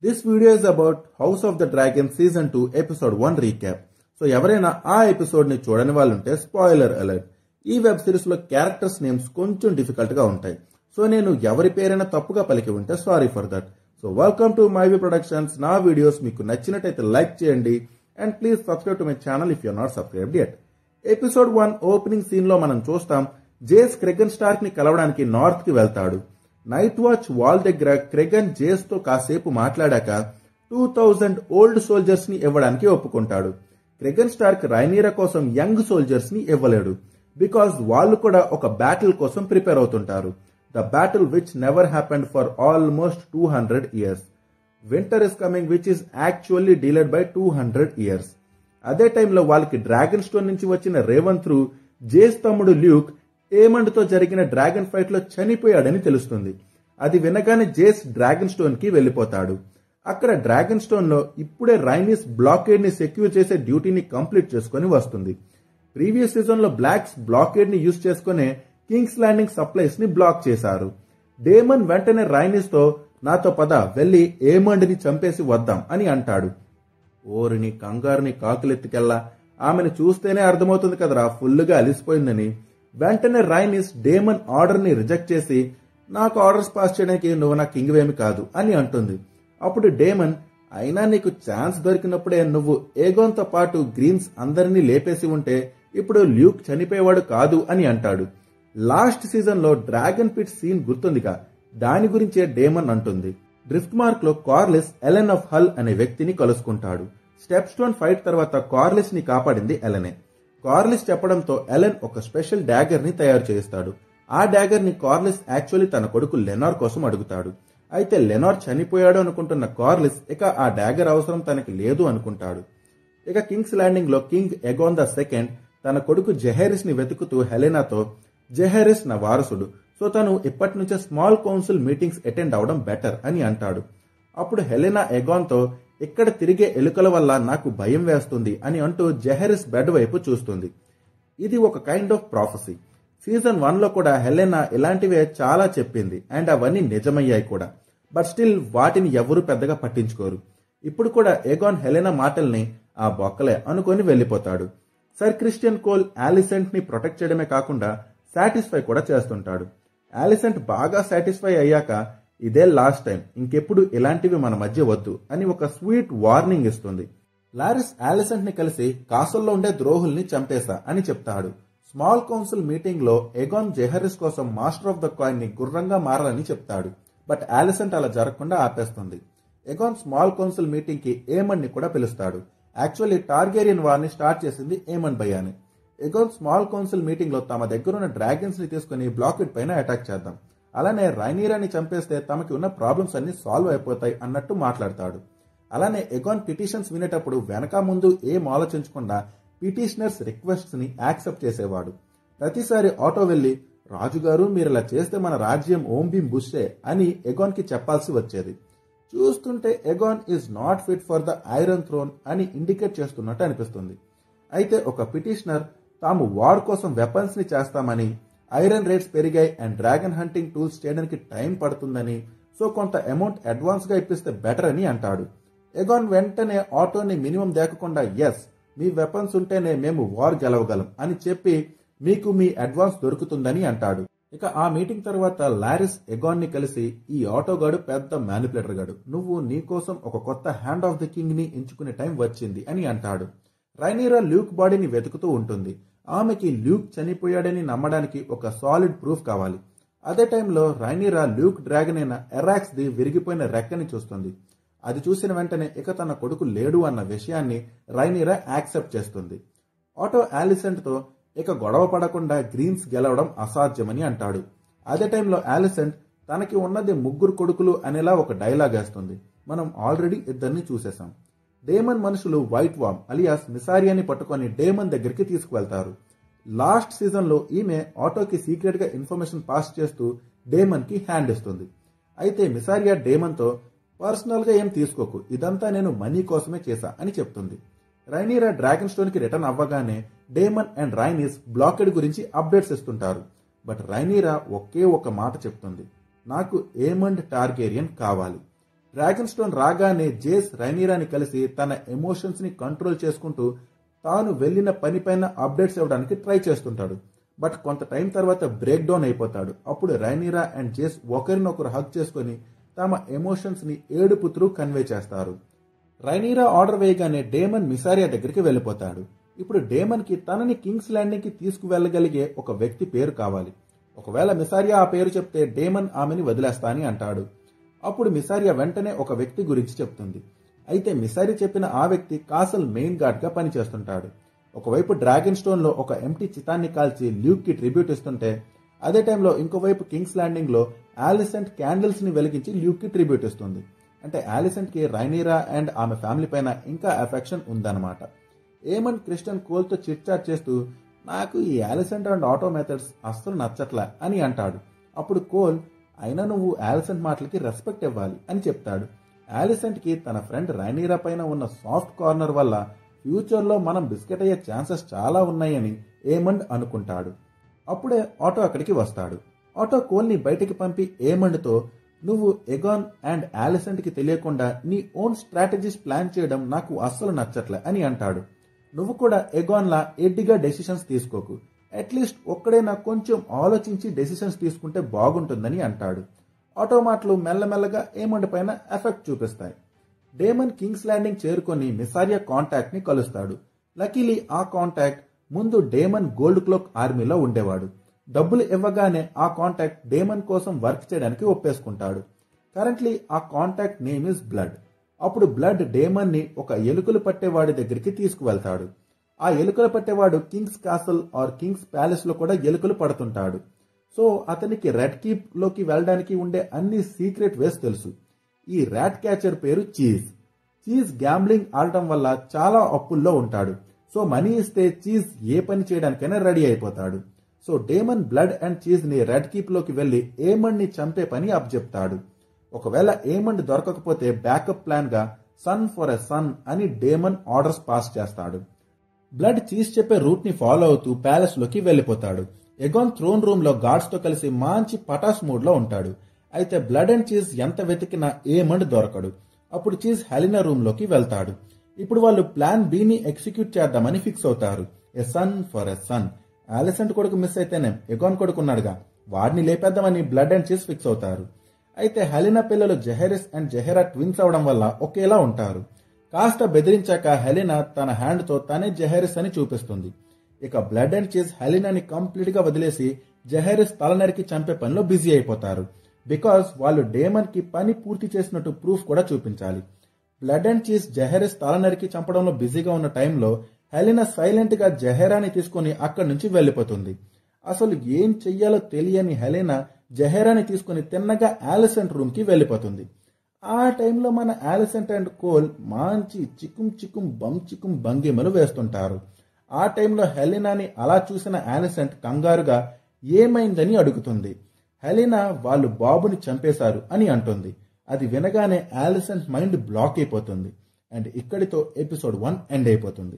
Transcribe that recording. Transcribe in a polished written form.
This video is about House of the Dragon Season 2 Episode 1 recap. So ఎవరైనా ఆ episode ని చూడని వాళ్ళు ఉంటే స్పాయిలర్ అలర్ట్. ఈ వెబ్ సిరీస్ లో క్యారెక్టర్స్ నేమ్స్ కొంచెం డిఫికల్ట్ గా ఉంటాయి. సో నేను ఎవరి పేరైనా తప్పుగా పలికి ఉంటే sorry for that. So welcome to MyV productions. నా వీడియోస్ మీకు నచ్చినట్టయితే లైక్ చేయండి and please subscribe to my channel if you are not subscribed yet. Episode 1 opening scene లో మనం చూస్తాం జేస్ క్రెగన్ స్టార్క్ ని కలవడానికి నార్త్ కి వెళ్తాడు. నైట్ వాచ్ వాల్ దగ్గర క్రెగన్ జేస్ తో కాసేపు మాట్లాడాక 2000 ఓల్డ్ సోల్జర్స్ ని ఇవ్వడానికి ఒప్పుకుంటాడు. క్రెగన్ స్టార్క్ రైనీరా కోసం యంగ్ సోల్జర్స్ ని ఇవ్వలేడు బికాజ్ వాళ్ళు కూడా ఒక బ్యాటిల్ కోసం ప్రిపేర్ అవుతుంటారు. The battle which never happened for almost 200 years. Winter is coming which is actually delayed by 200 years. అదే టైంలో వాళ్ళకి డ్రాగన్ స్టోన్ నుంచి వచ్చిన రేవంత్ జేస్ తమ్ముడు ల్యూక్ ఏమండ్ తో జరిగిన డ్రాగన్ ఫైట్ లో చనిపోయాడని తెలుస్తుంది. అది వినగానే జేస్ డ్రాగన్ స్టోన్ కి వెళ్లిపోతాడు. అక్కడ డ్రాగన్ స్టోన్ లో ఇప్పుడే రైనీస్ బ్లాకేడ్ ని సెక్యూర్ చేసే డ్యూటీని కంప్లీట్ చేసుకుని వస్తుంది. ప్రీవియస్ సీజన్ లో బ్లాక్స్ బ్లాకేడ్ ని యూజ్ చేసుకునే కింగ్స్ ల్యాండింగ్ సప్లైస్ ని బ్లాక్ చేశారు. డేమన్ వెంటనే రైనీస్ తో నాతో పద వెళ్లి ఏమండ్ ని చంపేసి వద్దాం అని అంటాడు. ఓరిని కంగారుని కాకులెత్తుకెళ్లా, ఆమెను చూస్తేనే అర్థమవుతుంది కదరా ఫుల్లుగా అలిసిపోయిందని. వెంటనే రైనిస్ డేమన్ ఆర్డర్ ని రిజెక్ట్ చేసి నాకు ఆర్డర్స్ పాస్ చేయడానికి నువ్వు నా కింగ్ వేమి కాదు అని అంటుంది. అప్పుడు డేమన్ అయినా నీకు ఛాన్స్ దొరికినప్పుడే నువ్వు ఏగోన్ తో పాటు గ్రీన్స్ అందరినీ లేపేసి ఉంటే ఇప్పుడు ల్యూక్ చనిపోయేవాడు కాదు అని అంటాడు. లాస్ట్ సీజన్ లో డ్రాగన్ పిట్ సీన్ గుర్తుందిగా, దాని గురించే డేమన్ అంటుంది. డ్రిఫ్ట్ మార్క్ లో కార్లిస్ ఎలెన్ ఆఫ్ హల్ అనే వ్యక్తిని కలుసుకుంటాడు. స్టెప్ స్టోన్ ఫైట్ తర్వాత కార్లిస్ ని కాపాడింది ఎలెనే. కార్లిస్ చెప్పడంతో ఎలెన్ ఒక స్పెషల్ డాగర్ ని తయారు చేస్తాడు. ఆ డాగర్ ని కార్లిస్ యాక్చువల్లీ తన కొడుకు లెనార్ కోసం అడుగుతాడు. అయితే లెనార్ చనిపోయాడు అనుకుంటున్న కార్లిస్ ఇక ఆ డాగర్ అవసరం తనకి లేదు అనుకుంటాడు. ఇక కింగ్స్ ల్యాండింగ్ లో కింగ్ ఎగోన్ ద సెకండ్ తన కొడుకు జెహెరిస్ ని వెతుకుతూ హెలెనాతో జెహెరిస్ నా వారసుడు, సో తను ఇప్పటి నుంచే స్మాల్ కౌన్సిల్ మీటింగ్స్ అటెండ్ అవడం బెటర్ అని అంటాడు. అప్పుడు హెలెనా ఎగాన్ తో ఇక్కడ తిరిగే ఎలుకల వల్ల నాకు భయం వేస్తుంది అని అంటూ జెహెరిస్ బెడ్ వైపు చూస్తుంది. ఇది ఒక కైండ్ ఆఫ్ ప్రాఫెసీ. సీజన్ 1 లో కూడా హెలెనా ఇలాంటివే చాలా చెప్పింది అండ్ అవన్నీ నిజమయ్యాయి కూడా. బట్ స్టిల్ వాటిని ఎవరూ పెద్దగా పట్టించుకోరు. ఇప్పుడు కూడా ఎగాన్ హెలెనా మాటల్ని ఆ బొక్కలే అనుకొని వెళ్లిపోతాడు. సర్ క్రిస్టియన్ కోల్ ఆలిసెంట్ ని ప్రొటెక్ట్ చేయడమే కాకుండా సాటిస్ఫై కూడా చేస్తుంటాడు. ఆలిసెంట్ బాగా సాటిస్ఫై అయ్యాక ఇదే లాస్ట్ టైం, ఇంకెప్పుడు ఇలాంటివి మన మధ్య వద్దు అని ఒక స్వీట్ వార్నింగ్ ఇస్తుంది. లారిస్ ఆలిసెంట్ ని కలిసి కాసల్లో ఉండే ద్రోహుల్ని చంపేశా అని చెప్తాడు. స్మాల్ కౌన్సిల్ మీటింగ్ లో ఎగాన్ జెహరిస్ కోసం మాస్టర్ ఆఫ్ ద కాయిన్ ని గుర్రంగా మారాలని చెప్తాడు. బట్ ఆలిసెంట్ అలా జరగకుండా ఆపేస్తుంది. ఎగాన్ స్మాల్ కౌన్సిల్ మీటింగ్ కి ఏమన్ ని కూడా పిలుస్తాడు. యాక్చువల్లీ టార్గేరియన్ వార్ ని స్టార్ట్ చేసింది ఏమన్ భయాని. ఎగాన్ స్మాల్ కౌన్సిల్ మీటింగ్ లో తమ దగ్గరున్న డ్రాగన్స్ ని తీసుకుని బ్లాకెడ్ పైన అటాక్ చేద్దాం, అలానే రైనీరాని చంపేస్తే తమకి ఉన్న ప్రాబ్లమ్స్ అన్ని సాల్వ్ అయిపోతాయి అన్నట్టు మాట్లాడతాడు. అలానే ఎగాన్ పిటిషన్స్ వినేటప్పుడు వెనక ముందు ఏం ఆలోచించకుండా పిటిషనర్స్ రిక్వెస్ట్స్ ని యాక్సెప్ట్ చేసేవాడు. ప్రతిసారి ఆటో వెళ్లి రాజుగారు మీరిలా చేస్తే మన రాజ్యం ఓం భీం బుషే అని ఎగాన్ కి చెప్పాల్సి వచ్చేది. చూస్తుంటే Aegon is not fit for the Iron Throne అని ఇండికేట్ చేస్తున్నట్టు అనిపిస్తుంది. అయితే ఒక పిటిషనర్ తాము వార్ కోసం వెపన్స్ ని చేస్తామని, ఐరన్ రేట్స్ పెరిగాయి అండ్ డ్రాగన్ హంటింగ్ టూల్స్ చేయడానికి టైం పడుతుందని, సో కొంత అమౌంట్ అడ్వాన్స్ గా ఇప్పిస్తే బెటర్ అని అంటాడు. ఎగాన్ వెంటనే ఆటోని మినిమం దేకకుండా ఎస్ మీ వెపన్స్ ఉంటేనే మేము వార్ గెలవగలం అని చెప్పి మీకు మీ అడ్వాన్స్ దొరుకుతుందని అంటాడు. ఇక ఆ మీటింగ్ తర్వాత లారిస్ ఎగాన్ ని కలిసి ఈ ఆటోగాడు పెద్ద మ్యానిపులేటర్ గాడు, నువ్వు నీకోసం ఒక కొత్త హ్యాండ్ ఆఫ్ ది కింగ్ ని ఎంచుకునే టైం వచ్చింది అని అంటాడు. రైనీరా ల్యూక్ బాడీని వెతుకుతూ ఉంటుంది. ఆమెకి ల్యూక్ చనిపోయాడని నమ్మడానికి ఒక సాలిడ్ ప్రూఫ్ కావాలి. అదే టైంలో రైనీరా ల్యూక్ డ్రాగన్ అయిన ఎరాక్స్ ది విరిగిపోయిన రెక్కని చూస్తుంది. అది చూసిన వెంటనే ఇక తన కొడుకు లేడు అన్న విషయాన్ని రైనీరా యాక్సెప్ట్ చేస్తుంది. ఆటో ఆలిసెంట్ తో ఇక గొడవ పడకుండా గ్రీన్స్ గెలవడం అసాధ్యమని అంటాడు. అదే టైంలో ఆలిసెంట్ తనకి ఉన్నది 3 కొడుకులు అనేలా ఒక డైలాగ్ వేస్తుంది. మనం ఆల్రెడీ ఇద్దరిని చూసేశాం. డేమన్ మనుషులు వైట్ వామ్ అలియాస్ మిసారియాని పట్టుకొని డేమన్ దగ్గరికి తీసుకువెళ్తారు. లాస్ట్ సీజన్ లో ఈమె ఆటోకి సీక్రెట్ గా ఇన్ఫర్మేషన్ పాస్ చేస్తూ డేమన్ కి హ్యాండ్ ఇస్తుంది. అయితే మిసారియా డేమన్ తో పర్సనల్ గా ఏం తీసుకోకు, ఇదంతా నేను మనీ కోసమే చేశా అని చెప్తుంది. రైనీరా డ్రాగన్ స్టోన్ కి రిటర్న్ అవ్వగానే డేమన్ అండ్ రైనీస్ బ్లాకెడ్ గురించి అప్డేట్స్ ఇస్తుంటారు. బట్ రైనీరా ఒకే ఒక మాట చెప్తుంది, నాకు ఏమండ్ టార్గేరియన్ కావాలి. డ్రాగన్ స్టోన్ రాగానే జేస్ రైనీరాని కలిసి తన ఎమోషన్స్ ని కంట్రోల్ చేసుకుంటూ తాను వెళ్లిన పనిపైన అప్డేట్స్ ఇవ్వడానికి ట్రై చేస్తుంటాడు. బట్ కొంత టైం తర్వాత బ్రేక్ డౌన్ అయిపోతాడు. అప్పుడు రైనీరా అండ్ జేస్ ఒకరినొకరు హగ్ చేసుకుని తమ ఎమోషన్స్ ని ఏడుపు త్రూ కన్వే చేస్తారు. రైనీరా ఆర్డర్ వేయగానే డేమన్ మిసారియా దగ్గరికి వెళ్ళిపోతాడు. ఇప్పుడు డేమన్ కి తనని కింగ్స్ ల్యాండింగ్ కి తీసుకువెళ్లగలిగే ఒక వ్యక్తి పేరు కావాలి. ఒకవేళ మిసారియా ఆ పేరు చెప్తే డేమన్ ఆమెని వదిలేస్తా అని అంటాడు. అప్పుడు మిసారియా వెంటనే ఒక వ్యక్తి గురించి చెప్తుంది. అయితే మిసారి చెప్పిన ఆ వ్యక్తి కాసల్ మెయిన్ గార్డ్ గా పనిచేస్తుంటాడు. ఒకవైపు డ్రాగన్ స్టోన్ లో ఒక ఎంటీ చితాన్ని కాల్చి ల్యూక్ కి ట్రిబ్యూట్ ఇస్తుంటే, అదే టైంలో ఇంకోవైపు కింగ్స్ ల్యాండింగ్ లో ఆలిసెంట్ క్యాండిల్స్ ని వెలిగించి ల్యూక్ కి ట్రిబ్యూట్ ఇస్తుంది. అంటే ఆలిసెంట్ కి రైనీరా అండ్ ఆమె ఫ్యామిలీ పైన ఇంకా అఫెక్షన్ ఉందన్నమాట. ఏమన్ క్రిస్టియన్ కోల్ తో చిట్ చాట్ చేస్తూ నాకు ఈ ఆలిసెంట్ అండ్ ఆటో మెథడ్స్ అస్సలు నచ్చట్లా అని అంటాడు. అప్పుడు కోల్ అయినా నువ్వు ఆలిసెంట్ మాటలకి రెస్పెక్ట్ ఇవ్వాలి అని చెప్తాడు. ఆలిసెంట్ కి తన ఫ్రెండ్ రైనీరా పైన ఉన్న సాఫ్ట్ కార్నర్ వల్ల ఫ్యూచర్ లో మనం బిస్కెట్ అయ్యే ఛాన్సెస్ చాలా ఉన్నాయని ఏమండ్ అనుకుంటాడు. అప్పుడే ఆటో అక్కడికి వస్తాడు. ఆటో కోల్ ని బయటికి పంపి ఏమండ్ తో నువ్వు ఎగాన్ అండ్ ఆలిసెంట్ కి తెలియకుండా నీ ఓన్ స్ట్రాటజీస్ ప్లాన్ చేయడం నాకు అస్సలు నచ్చట్లే అని అంటాడు. నువ్వు కూడా ఎగాన్ లా ఎడ్డిగా డెసిషన్స్ తీసుకోకు, అట్లీస్ట్ ఒక్కడైనా కొంచెం ఆలోచించి డెసిషన్స్ తీసుకుంటే బాగుంటుందని అంటాడు. ఆటో మాటలు మెల్లమెల్లగా ఏమండ్ పైన ఎఫెక్ట్ చూపిస్తాయి. డేమన్ కింగ్స్ ల్యాండింగ్ చేరుకొని మిసారియా కాంటాక్ట్ ని కలుస్తాడు. లకీలీ ఆ కాంటాక్ట్ ముందు డేమన్ గోల్డ్ క్లోక్ ఆర్మీలో ఉండేవాడు. డబ్బులు ఇవ్వగానే ఆ కాంటాక్ట్ డేమన్ కోసం వర్క్ చేయడానికి ఒప్పేసుకుంటాడు. కరెంట్లీ ఆ కాంటాక్ట్ నేమ్ ఇస్ బ్లడ్. అప్పుడు బ్లడ్ డేమన్ ని ఒక ఎలుకలు పట్టేవాడి దగ్గరికి తీసుకువెళ్తాడు. ఆ ఎలుకలు పట్టేవాడు King's castle or King's palace లో కూడా ఎలుకలు పడుతుంటాడు. సో అతనికి రెడ్ కీప్ లోకి వెళ్ళడానికి ఉండే అన్ని సీక్రెట్ వేస్ తెలుసు. ఈ ర్యాట్ క్యాచర్ పేరు చీజ్. చీజ్ గ్యాంబ్లింగ్ ఆడటం వల్ల చాలా అప్పుల్లో ఉంటాడు. సో మనీ ఇస్తే చీజ్ ఏ పని చేయడానికైనా రెడీ అయిపోతాడు. సో డేమన్ బ్లడ్ అండ్ చీజ్ ని రెడ్ కీప్ లోకి వెళ్లి ఏమండ్ ని చంపే పని అప్పచెప్తాడు. ఒకవేళ ఏమండ్ దొరకకపోతే బ్యాకప్ ప్లాన్ గా సన్ ఫర్ ఎ సన్ అని డేమన్ ఆర్డర్స్ పాస్ చేస్తాడు. బ్లడ్ చీజ్ చెప్పే రూట్ ని ఫాలో అవుతూ ప్యాలెస్ లోకి వెళ్లిపోతాడు. ఎగాన్ థ్రోన్ రూమ్ లో గార్డ్స్ తో కలిసి మంచి పటాస్ మూడ్ లో ఉంటాడు. అయితే బ్లడ్ అండ్ చీజ్ ఎంత వెతికినా ఏమండ్ దొరకడు. అప్పుడు చీజ్ హెలినా రూమ్ లోకి వెళ్తాడు. ఇప్పుడు వాళ్ళు ప్లాన్ బి ని ఎగ్జిక్యూట్ చేద్దామని ఫిక్స్ అవుతారు. A son for a son. Alicent కొడుకు మిస్ అయితేనే ఎగాన్ కొడుకున్నాడుగా, వాడిని లేపేద్దామని బ్లడ్ అండ్ చీజ్ ఫిక్స్ అవుతారు. అయితే హెలినా పిల్లలు జెహెరిస్ అండ్ జెహెరా ట్విన్స్ అవడం వల్ల ఒకేలా ఉంటారు. కాస్త బెదిరించాక హెలినా తన హ్యాండ్ తో తనే జెహెరిస్ అని చూపిస్తుంది. ఇక బ్లడ్ అండ్ చీజ్ హెలినాని కంప్లీట్ గా వదిలేసి జెహెరిస్ తల నరికి చంపే పనిలో బిజీ అయిపోతారు. బికాస్ వాళ్ళు డేమన్ కి పని పూర్తి చేసినట్టు ప్రూఫ్ కూడా చూపించాలి. బ్లడ్ అండ్ చీజ్ జెహెరిస్ తల నరికి చంపడంలో బిజీగా ఉన్న టైంలో హెలినా సైలెంట్ గా జెహెరాని తీసుకుని అక్కడి నుంచి వెళ్లిపోతుంది. అసలు ఏం చెయ్యాలో తెలియని హెలినా జెహెరాని తీసుకుని తిన్నగా ఆలిసెంట్ రూమ్ కి వెళ్లిపోతుంది. ఆ టైంలో మన ఆలిసెంట్ అండ్ కోల్ మంచి చికుం చికుం భంగిమలు వేస్తుంటారు. ఆ టైంలో హెలినాని అలా చూసిన ఆలిసెంట్ కంగారుగా ఏమైందని అడుగుతుంది. హెలినా వాళ్ళు బాబుని చంపేశారు అని అంటుంది. అది వినగానే ఆలిసెంట్ మైండ్ బ్లాక్ అయిపోతుంది. అండ్ ఇక్కడితో ఎపిసోడ్ 1 ఎండ్ అయిపోతుంది.